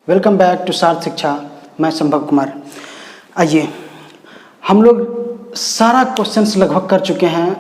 Welcome back to सार्थ शिक्षा। मैं संभव कुमार। आइए, हम लोग सारा क्वेश्चंस लगभग कर चुके हैं,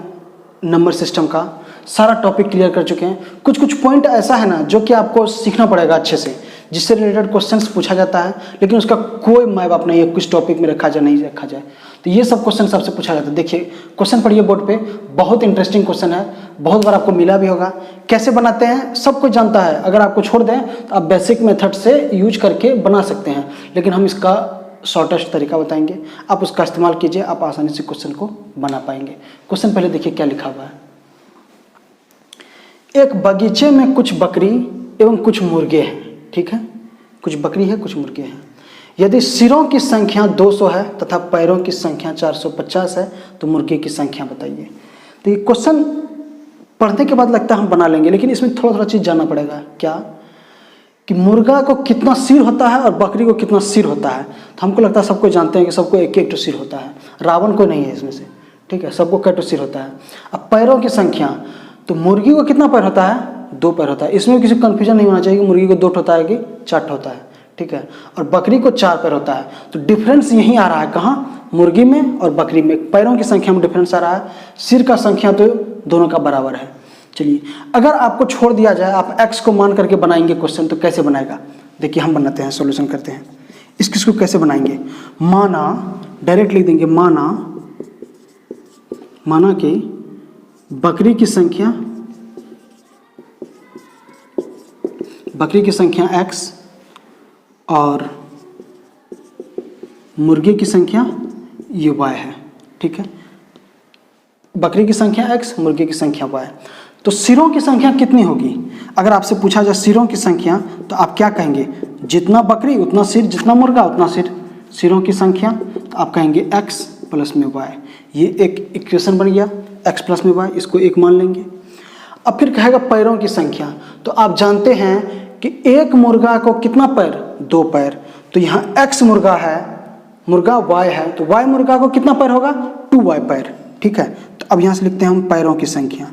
नंबर सिस्टम का सारा टॉपिक क्लियर कर चुके हैं। कुछ कुछ पॉइंट ऐसा है ना जो कि आपको सीखना पड़ेगा अच्छे से, जिससे रिलेटेड क्वेश्चंस पूछा जाता है लेकिन उसका कोई माय बाप नहीं है, कुछ टॉपिक में रखा जाए नहीं रखा जाए। तो ये सब क्वेश्चन सबसे पूछा जाता है। देखिए क्वेश्चन पढ़िए बोर्ड पे, बहुत इंटरेस्टिंग क्वेश्चन है, बहुत बार आपको मिला भी होगा। कैसे बनाते हैं सब कुछ जानता है, अगर आपको छोड़ दें तो आप बेसिक मेथड से यूज करके बना सकते हैं, लेकिन हम इसका शॉर्टेस्ट तरीका बताएंगे, आप उसका इस्तेमाल कीजिए, आप आसानी से क्वेश्चन को बना पाएंगे। क्वेश्चन पहले देखिए क्या लिखा हुआ है। एक बगीचे में कुछ बकरी एवं कुछ मुर्गे हैं, ठीक है, कुछ बकरी है कुछ मुर्गे हैं। यदि सिरों की संख्या 200 है तथा पैरों की संख्या 450 है तो मुर्गे की संख्या बताइए। तो ये क्वेश्चन पढ़ने के बाद लगता है हम बना लेंगे, लेकिन इसमें थोड़ा थोड़ा चीज़ जानना पड़ेगा। क्या कि मुर्गा को कितना सिर होता है और बकरी को कितना सिर होता है। तो हमको लगता है सबको जानते हैं कि सबको एक एक सिर होता है, रावण को नहीं है इसमें से, ठीक है, सबको कई सिर होता है। अब पैरों की संख्या, तो मुर्गी को कितना पैर होता है? 2 पैर होता है। इसमें किसी कन्फ्यूजन नहीं होना चाहिए कि मुर्गी को 2 होता है कि 4 होता है, ठीक है, और बकरी को 4 पैर होता है। तो डिफरेंस यहीं आ रहा है, कहाँ? मुर्गी में और बकरी में पैरों की संख्या में डिफरेंस आ रहा है, सिर का संख्या तो दोनों का बराबर है। चलिए, अगर आपको छोड़ दिया जाए, आप x को मान करके बनाएंगे क्वेश्चन, तो कैसे बनाएगा? देखिए हम बनाते हैं, सॉल्यूशन करते हैं। इसको कैसे बनाएंगे? माना, डायरेक्ट लिख देंगे, माना कि बकरी की संख्या x और मुर्गे की संख्या ये y है, ठीक है। बकरी की संख्या x, मुर्गे की संख्या y। तो सिरों की संख्या कितनी होगी? अगर आपसे पूछा जाए सिरों की संख्या, तो आप क्या कहेंगे? जितना बकरी उतना सिर, जितना मुर्गा उतना सिर। सिरों की संख्या तो आप कहेंगे x प्लस में y। ये एक इक्वेशन बन गया, x प्लस में y, इसको 1 मान लेंगे। अब फिर कहेगा पैरों की संख्या, तो आप जानते हैं कि एक मुर्गा को कितना पैर? 2 पैर। तो यहाँ x मुर्गा है, मुर्गा y है, तो y मुर्गा को कितना पैर होगा? 2y पैर, ठीक है। तो अब यहाँ से लिखते हैं हम पैरों की संख्या,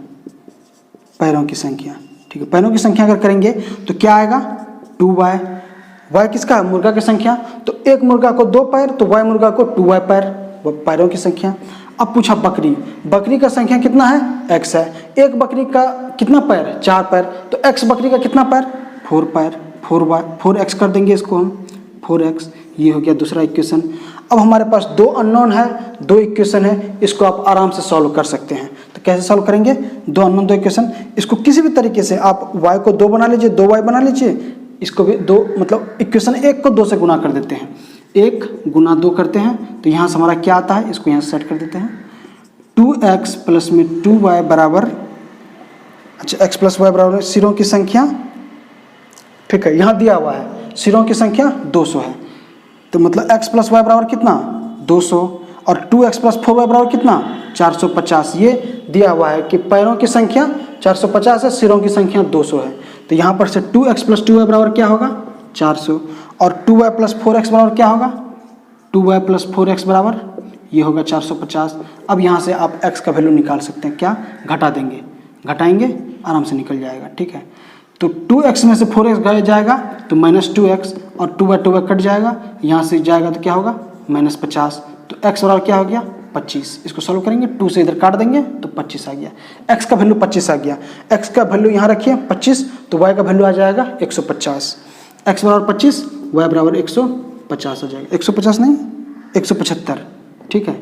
ठीक है। पैरों की संख्या अगर करेंगे तो क्या आएगा? 2y। y किसका है? मुर्गा की संख्या। तो एक मुर्गा को 2 पैर, तो y मुर्गा को 2y पैर, पैरों की संख्या। अब पूछा बकरी का संख्या कितना है? x है। एक बकरी का कितना पैर? 4 पैर। तो x बकरी का कितना पैर? 4 पैर, 4x कर देंगे इसको हम, 4x। ये हो गया दूसरा इक्वेशन। अब हमारे पास 2 अननोन है, 2 इक्वेशन है, इसको आप आराम से सॉल्व कर सकते हैं। तो कैसे सॉल्व करेंगे? 2 अननोन 2 इक्वेशन, इसको किसी भी तरीके से आप y को 2 बना लीजिए, 2y बना लीजिए, इसको भी 2, मतलब इक्वेशन 1 को 2 से गुना कर देते हैं, 1 गुना 2 करते हैं। तो यहाँ से हमारा क्या आता है, इसको यहाँ सेट कर देते हैं। 2x प्लस में 2y बराबर, अच्छा x प्लस y बराबर सिरों की संख्या, ठीक है, यहाँ दिया हुआ है सिरों की संख्या 200 है, तो मतलब x प्लस y बराबर कितना? 200, और 2x प्लस 4y बराबर कितना? 450। ये दिया हुआ है कि पैरों की संख्या 450 है, सिरों की संख्या 200 है। तो यहाँ पर से 2x प्लस 2y बराबर क्या होगा? 400, और 2y प्लस 4x बराबर क्या होगा? 2y प्लस 4x बराबर ये होगा 450। अब यहाँ से आप x का वैल्यू निकाल सकते हैं, क्या? घटा देंगे, घटाएंगे, आराम से निकल जाएगा, ठीक है। तो 2x में से 4x गया जाएगा तो -2x, और 2y कट जाएगा, यहाँ से जाएगा तो क्या होगा? -50। तो x बराबर क्या हो गया? 25। इसको सॉल्व करेंगे, 2 से इधर काट देंगे तो 25 आ गया। x का वैल्यू 25 आ गया, x का वैल्यू यहाँ रखिए 25, तो y का वैल्यू आ जाएगा 150। x बराबर 25, y बराबर 150 आ जाएगा, 150 नहीं 175, ठीक है,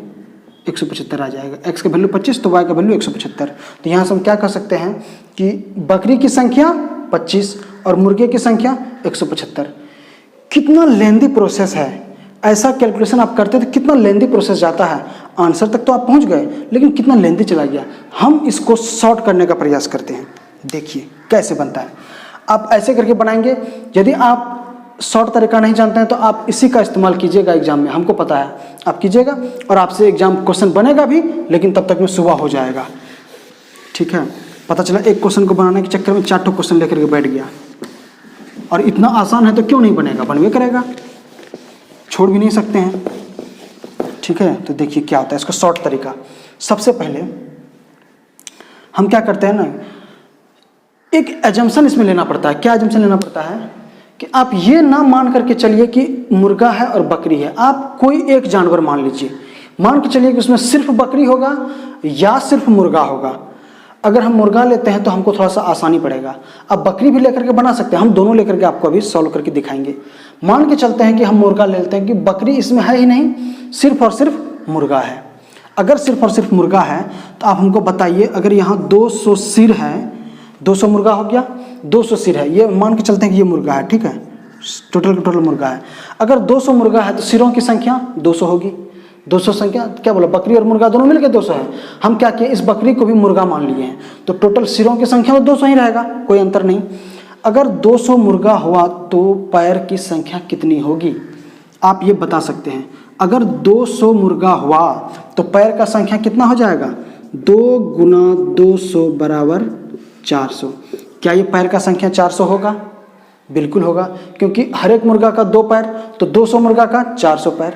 175 आ जाएगा। x का वैल्यू 25 तो y का वैल्यू 175। तो यहाँ से हम क्या कर सकते हैं कि बकरी की संख्या 25 और मुर्गे की संख्या 175। कितना लेंदी प्रोसेस है, ऐसा कैलकुलेशन आप करते तो कितना लेंदी प्रोसेस जाता है। आंसर तक तो आप पहुंच गए, लेकिन कितना लेंदी चला गया। हम इसको शॉर्ट करने का प्रयास करते हैं। देखिए कैसे बनता है, आप ऐसे करके बनाएंगे। यदि आप शॉर्ट तरीका नहीं जानते हैं तो आप इसी का इस्तेमाल कीजिएगा एग्जाम में, हमको पता है आप कीजिएगा, और आपसे एग्जाम क्वेश्चन बनेगा भी, लेकिन तब तक में सुबह हो जाएगा, ठीक है। पता चला एक क्वेश्चन को बनाने के चक्कर में 4 क्वेश्चन लेकर के बैठ गया, और इतना आसान है तो क्यों नहीं बनेगा, बनवे करेगा, छोड़ भी नहीं सकते हैं, ठीक है। तो देखिए क्या होता है इसका शॉर्ट तरीका। सबसे पहले हम क्या करते हैं ना, एक एजम्पशन इसमें लेना पड़ता है। क्या एजम्पशन लेना पड़ता है कि आप ये ना मान करके चलिए कि मुर्गा है और बकरी है, आप कोई एक जानवर मान लीजिए, मान के चलिए कि उसमें सिर्फ बकरी होगा या सिर्फ मुर्गा होगा। अगर हम मुर्गा लेते हैं तो हमको थोड़ा सा आसानी पड़ेगा, अब बकरी भी लेकर के बना सकते हैं, हम दोनों लेकर के आपको अभी सॉल्व करके दिखाएंगे। मान के चलते हैं कि हम मुर्गा लेते हैं कि बकरी इसमें है ही नहीं, सिर्फ और सिर्फ मुर्गा है। अगर सिर्फ और सिर्फ मुर्गा है तो आप हमको बताइए, अगर यहाँ 200 सिर है, 200 मुर्गा हो गया, 200 सिर है, ये मान के चलते हैं कि ये मुर्गा है, ठीक है, टोटल मुर्गा है। अगर 200 मुर्गा है तो सिरों की संख्या 200 होगी। 200 संख्या क्या बोला, बकरी और मुर्गा दोनों मिलकर 200 है। हम क्या किए, इस बकरी को भी मुर्गा मान लिए हैं, तो टोटल सिरों की संख्या में 200 ही रहेगा, कोई अंतर नहीं। अगर 200 मुर्गा हुआ तो पैर की संख्या कितनी होगी, आप ये बता सकते हैं। अगर 200 मुर्गा हुआ तो पैर का संख्या कितना हो जाएगा, 2 गुना 200 बराबर 400। क्या ये पैर का संख्या 400 होगा? बिल्कुल होगा, क्योंकि हर एक मुर्गा का 2 पैर, तो 200 मुर्गा का 400 पैर।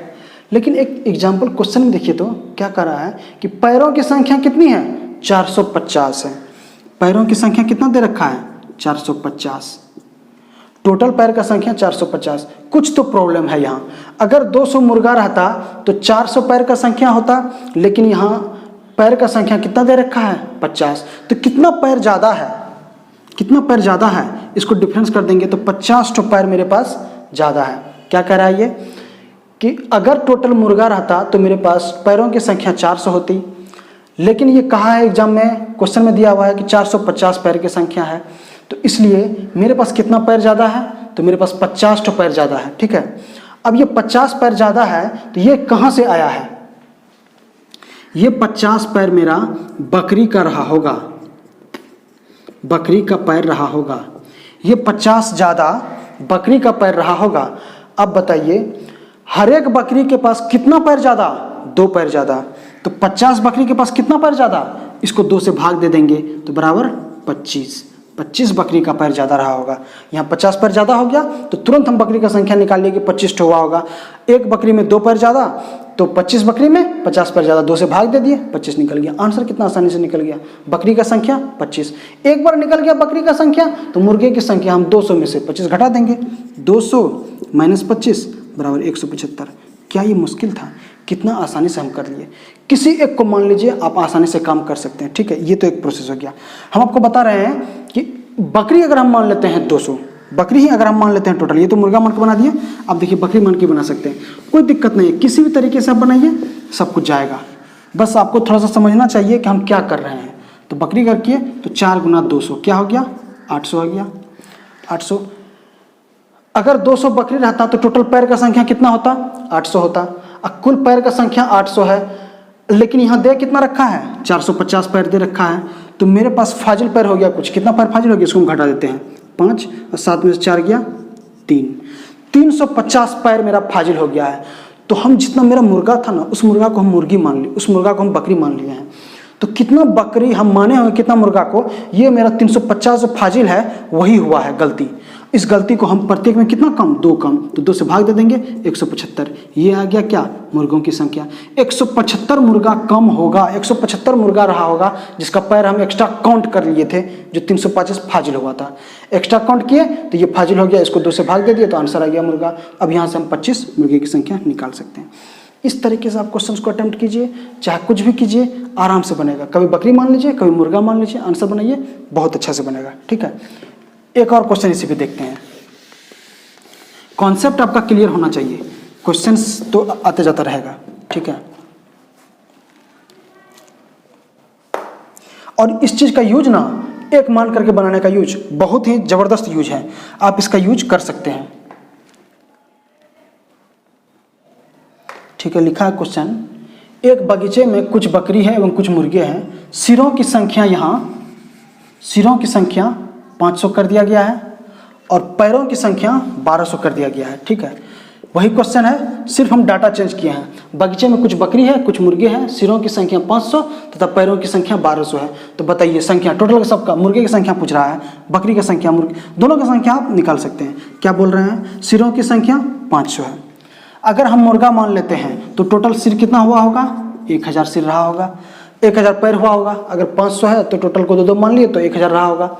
लेकिन एक एग्जाम्पल क्वेश्चन में देखिए तो क्या कर रहा है कि पैरों की संख्या कितनी है, 450 है। पैरों की संख्या कितना दे रखा है, 450। टोटल पैर का संख्या 450। कुछ तो प्रॉब्लम है यहाँ। अगर 200 मुर्गा रहता तो 400 पैर का संख्या होता, लेकिन यहाँ पैर का संख्या कितना दे रखा है, 50। तो कितना पैर ज़्यादा है, कितना पैर ज़्यादा है, इसको डिफरेंस कर देंगे तो 50 पैर मेरे पास ज़्यादा है। क्या कह रहा है ये कि अगर टोटल मुर्गा रहता तो मेरे पास पैरों की संख्या 400 होती, लेकिन ये कहा है एग्जाम में, क्वेश्चन में दिया हुआ है कि 450 पैर की संख्या है, तो इसलिए मेरे पास कितना पैर ज़्यादा है, तो मेरे पास 50 पैर ज़्यादा है, ठीक है। अब ये 50 पैर ज़्यादा है तो ये कहाँ से आया है, ये 50 पैर मेरा बकरी का रहा होगा, बकरी का पैर रहा होगा, ये 50 ज़्यादा बकरी का पैर रहा होगा। अब बताइए हर एक बकरी के पास कितना पैर ज़्यादा, 2 पैर ज़्यादा, तो 50 बकरी के पास कितना पैर ज़्यादा, इसको 2 से भाग दे देंगे तो बराबर 25 बकरी का पैर ज़्यादा रहा होगा। यहाँ 50 पैर ज़्यादा हो गया तो तुरंत हम बकरी का संख्या निकाल लिए कि 25 हुआ होगा। एक बकरी में 2 पैर ज़्यादा तो 25 बकरी में 50 पैर ज़्यादा, 2 से भाग दे दिए, 25 निकल गया। आंसर कितना आसानी से निकल गया, बकरी का संख्या 25। एक बार निकल गया बकरी का संख्या तो मुर्गे की संख्या हम 200 में से 25 घटा देंगे, 200 माइनस 25 बराबर 175। क्या ये मुश्किल था, कितना आसानी से हम कर लिए। किसी एक को मान लीजिए आप आसानी से काम कर सकते हैं, ठीक है, ये तो एक प्रोसेस हो गया। हम आपको बता रहे हैं कि बकरी अगर हम मान लेते हैं 200, बकरी ही अगर हम मान लेते हैं टोटल, ये तो मुर्गा मान के बना दिए, आप देखिए बकरी मान के बना सकते हैं, कोई दिक्कत नहीं है, किसी भी तरीके से आप बनाइए सब कुछ जाएगा। बस आपको थोड़ा सा समझना चाहिए कि हम क्या कर रहे हैं। तो बकरी करके तो 4 गुना 200 क्या हो गया, 800 हो गया, 800। अगर 200 बकरी रहता तो टोटल पैर का संख्या कितना होता, 800 होता। अब कुल पैर का संख्या 800 है, लेकिन यहाँ दे कितना रखा है, 450 पैर दे रखा है, तो मेरे पास फाजिल पैर हो गया कुछ। कितना पैर फाजिल हो गया, इसको हम घटा देते हैं, 5 और 7 में से 4 गया 3, 350 पैर मेरा फाजिल हो गया है। तो हम जितना मेरा मुर्गा था ना, उस मुर्गा को हम मुर्गी मान लिए, उस मुर्गा को हम बकरी मान लिए हैं। तो कितना बकरी हम माने हुए, कितना मुर्गा को, ये मेरा 350 जो फाजिल है वही हुआ है गलती। इस गलती को हम प्रत्येक में कितना कम, 2 कम, तो 2 से भाग दे देंगे 175। ये आ गया क्या, मुर्गों की संख्या। 175 मुर्गा कम होगा, 175 मुर्गा रहा होगा जिसका पैर हम एक्स्ट्रा काउंट कर लिए थे, जो 325 फाजिल हुआ था। एक्स्ट्रा काउंट किए तो ये फाजिल हो गया, इसको 2 से भाग दे दिए तो आंसर आ गया मुर्गा। अब यहाँ से हम 25 मुर्गे की संख्या निकाल सकते हैं। इस तरीके से आप क्वेश्चंस को अटेम्प्ट कीजिए, चाहे कुछ भी कीजिए, आराम से बनेगा। कभी बकरी मान लीजिए, कभी मुर्गा मान लीजिए, आंसर बनाइए, बहुत अच्छा से बनेगा, ठीक है। एक और क्वेश्चन इसी पे देखते हैं। कॉन्सेप्ट आपका क्लियर होना चाहिए, क्वेश्चंस तो आते जाता रहेगा, ठीक है। और इस चीज का यूज ना, एक मान करके बनाने का यूज बहुत ही जबरदस्त यूज है, आप इसका यूज कर सकते हैं, ठीक है। लिखा है क्वेश्चन, एक बगीचे में कुछ बकरी है एवं कुछ मुर्गे हैं, सिरों की संख्या यहाँ, सिरों की संख्या 500 कर दिया गया है और पैरों की संख्या 1200 कर दिया गया है, ठीक है। वही क्वेश्चन है, सिर्फ हम डाटा चेंज किए हैं। बगीचे में कुछ बकरी है, कुछ मुर्गे हैं, सिरों की संख्या 500 तथा पैरों की संख्या 1200 है। तो बताइए संख्या टोटल सबका, मुर्गे की संख्या पूछ रहा है, बकरी की संख्या, मुर्गे दोनों की संख्या आप निकाल सकते हैं। क्या बोल रहे हैं, सिरों की संख्या 500 है। अगर हम मुर्गा मान लेते हैं तो टोटल सिर कितना हुआ होगा, 1000 सिर रहा होगा, 1000 पैर हुआ होगा। अगर 500 है तो टोटल को 2 मान लिए तो 1000 रहा होगा।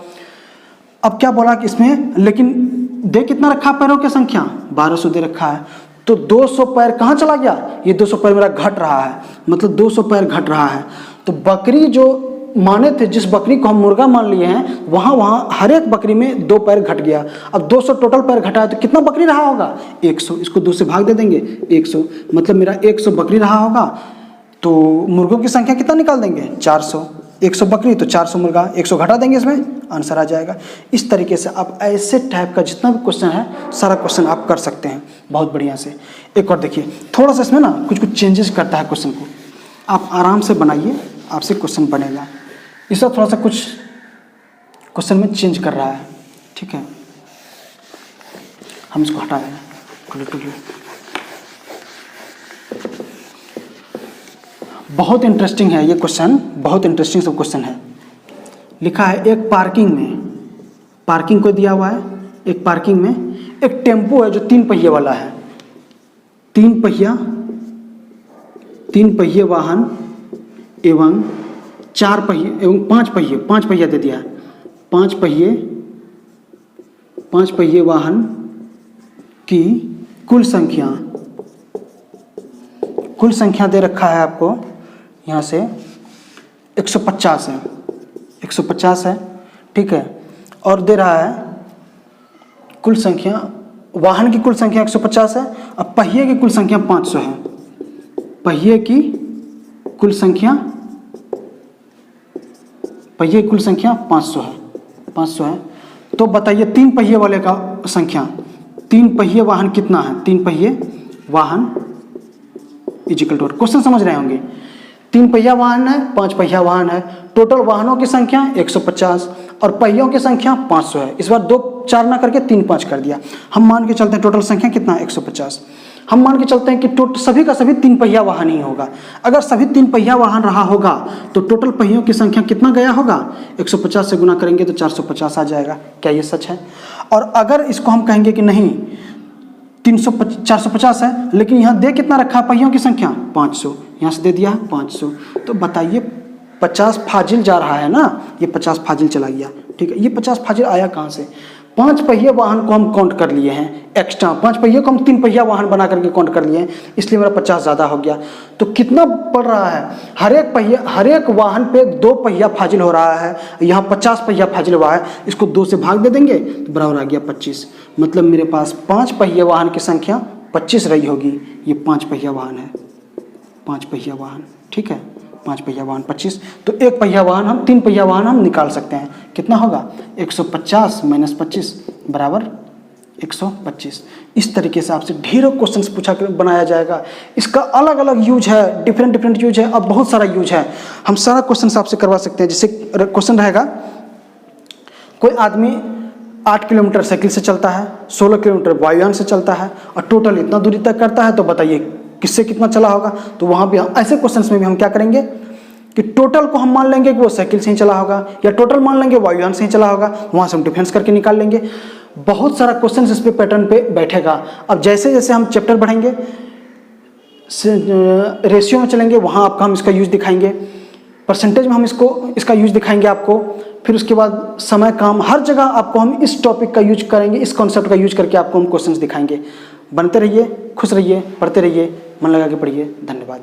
अब क्या बोला कि इसमें, लेकिन दे कितना रखा पैरों की संख्या 1200 दे रखा है, तो 200 पैर कहाँ चला गया, ये 200 पैर मेरा घट रहा है, मतलब 200 पैर घट रहा है। तो बकरी जो माने थे, जिस बकरी को हम मुर्गा मान लिए हैं, वहाँ हर एक बकरी में 2 पैर घट गया। अब 200 टोटल पैर घटा है तो कितना बकरी रहा होगा, 100। इसको 2 से भाग दे देंगे, 100, मतलब मेरा 100 बकरी रहा होगा। तो मुर्गों की संख्या कितना निकाल देंगे, 400। 100 बकरी तो 400 मुर्गा, 100 घटा देंगे, इसमें आंसर आ जाएगा। इस तरीके से आप ऐसे टाइप का जितना भी क्वेश्चन है सारा क्वेश्चन आप कर सकते हैं बहुत बढ़िया से। एक और देखिए, थोड़ा सा इसमें ना कुछ चेंजेस करता है क्वेश्चन को, आप आराम से बनाइए, आपसे क्वेश्चन बनेगा। इसका थोड़ा सा कुछ क्वेश्चन में चेंज कर रहा है, ठीक है, हम इसको हटा देंगे। बहुत इंटरेस्टिंग है ये क्वेश्चन, बहुत इंटरेस्टिंग सब क्वेश्चन है। लिखा है एक पार्किंग में, पार्किंग को दिया हुआ है, एक पार्किंग में एक टेम्पो है जो 3 पहिए वाला है, 3 पहिए वाहन एवं 4 पहिए एवं 5 पहिया दे दिया है। 5 पहिए वाहन की कुल संख्या दे रखा है आपको यहाँ से 150 है, 150 है, ठीक है। और दे रहा है कुल संख्या, वाहन की कुल संख्या 150 है और पहिए की कुल संख्या 500 है। पहिए की कुल संख्या 500 है। तो बताइए 3 पहिए वाले का संख्या, 3 पहिए वाहन कितना है, 3 पहिए वाहन इजिकल टू, क्वेश्चन समझ रहे होंगे। 3 पहिया वाहन है, 5 पहिया वाहन है, टोटल वाहनों की संख्या 150 और पहियों की संख्या 500 है। इस बार 2 4 ना करके 3 5 कर दिया। हम मान के चलते हैं टोटल संख्या कितना है, 150। हम मान के चलते हैं कि सभी का सभी 3 पहिया वाहन ही होगा। अगर सभी 3 पहिया वाहन रहा होगा तो टोटल पहियों की संख्या कितना गया होगा, 150 से गुना करेंगे तो 450 आ जाएगा। क्या ये सच है? और अगर इसको हम कहेंगे कि नहीं 450 है, लेकिन यहाँ दे कितना रखा है पहियों की संख्या 500, यहाँ से दे दिया है 500, तो बताइए 50 फाजिल जा रहा है ना, ये 50 फाजिल चला गया, ठीक है। ये 50 फाजिल आया कहाँ से? 5 पहिए वाहन को हम काउंट कर लिए हैं एक्स्ट्रा, 5 पहिए को हम 3 पहिया वाहन बना करके काउंट कर लिए हैं, इसलिए मेरा 50 ज़्यादा हो गया। तो कितना पड़ रहा है, हर एक वाहन पे 2 पहिया फाजिल हो रहा है, यहाँ 50 पहिया फाजिल हुआ है, इसको 2 से भाग दे देंगे तो बराबर आ गया 25। मतलब मेरे पास 5 पहिए वाहन की संख्या 25 रही होगी। ये 5 पहिया वाहन है, 5 पहिया वाहन, ठीक है, 5 पहिया वाहन 25। तो 1 पहिया वाहन हम 3 पहिया वाहन हम निकाल सकते हैं, कितना होगा 150 - 25 बराबर 125। इस तरीके से आपसे ढेरों क्वेश्चंस पूछा कर बनाया जाएगा। इसका अलग अलग यूज है, डिफरेंट यूज है और बहुत सारा यूज है। हम सारा क्वेश्चन आपसे करवा सकते हैं। जैसे क्वेश्चन रहेगा, कोई आदमी 8 किलोमीटर साइकिल से चलता है, 16 किलोमीटर वायुयान से चलता है और टोटल इतना दूरी तय करता है, तो बताइए किससे कितना चला होगा। तो वहाँ भी हम ऐसे क्वेश्चंस में भी हम क्या करेंगे कि टोटल को हम मान लेंगे कि वो साइकिल से ही चला होगा, या टोटल मान लेंगे वायुयान से ही चला होगा, वहाँ से हम डिफरेंस करके निकाल लेंगे। बहुत सारा क्वेश्चंस इस पे पैटर्न पे बैठेगा। अब जैसे जैसे हम चैप्टर बढ़ेंगे, रेशियो में चलेंगे, वहाँ आपका हम इसका यूज दिखाएंगे, परसेंटेज में हम इसका यूज दिखाएंगे आपको, फिर उसके बाद समय काम, हर जगह आपको हम इस टॉपिक का यूज करेंगे, इस कॉन्सेप्ट का यूज करके आपको हम क्वेश्चंस दिखाएंगे। बनते रहिए, खुश रहिए, पढ़ते रहिए, मन लगा के पढ़िए। धन्यवाद।